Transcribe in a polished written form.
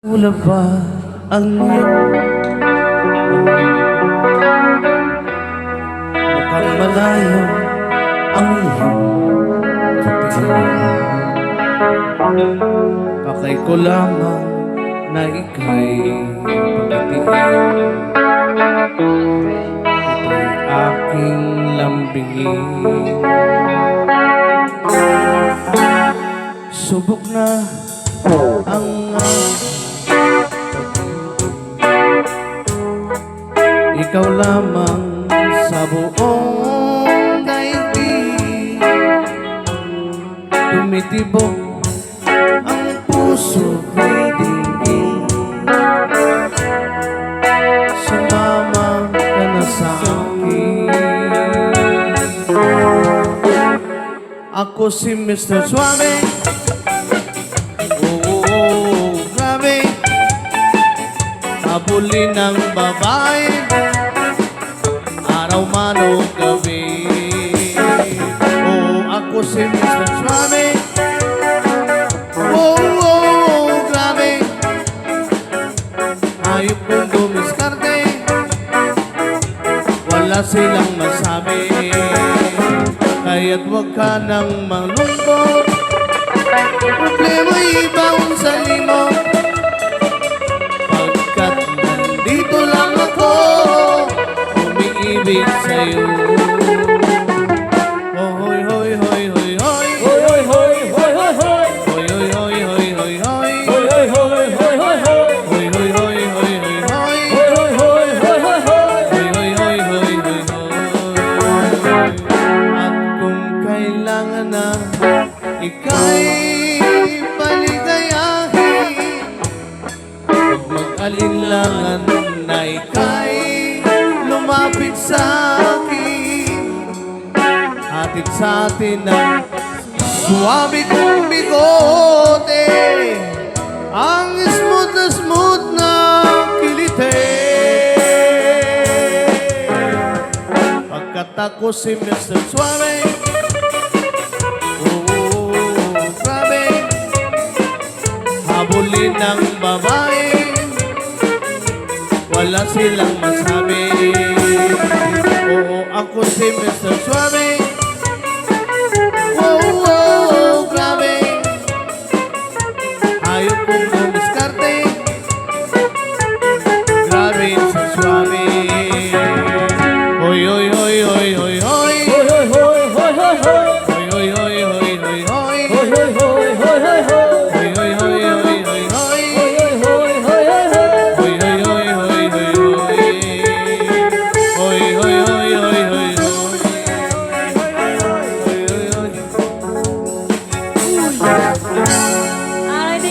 Wala ba ang iyong mukhang malayo ang iyong katingin? Pakay ko lamang na ika'y pagkatiin. Ito'y aking lambingin. Subok na ang ikaw lamang sa buong daigdig. Tumitibok ang puso ko'y dinggin. Sumama ka na sa akin. Ako si Mr. Suave. Oo, grabe. Habulin ng babae, araw man o gabi. Oo, ako si Mr. Suave. Oo, grabe. Ayok kong dumiskarte, wala silang masabi. Kaya't wag ka nang malungkot, problema'y ibaon sa limot. Dito lang ako, umiibig sa'yo. Oh, hoy, hoy, hoy, hoy, hoy. Hoy, hoy, hoy, hoy, hoy, hoy. Hoy, hoy, hoy, hoy, hoy, hoy. Hoy, hoy, hoy, hoy, hoy, hoy. Hoy, hoy, hoy, hoy, hoy, hoy. Hoy, hoy, hoy, hoy, hoy, hoy. Hoy, hoy, hoy, hoy, hoy, hoy. At kung kailangan na ika'y paligayahin, huwag mag-alinlangan na ika'y lumapit sa akin. Hatid sa atin ang suwabe kong bigote, ang smooth na kilite. Pagkat ako si Mr. Suave. Oo, grabe. Habulin ng babae, wala silang masabi. Oo, ako si Mr. Suave.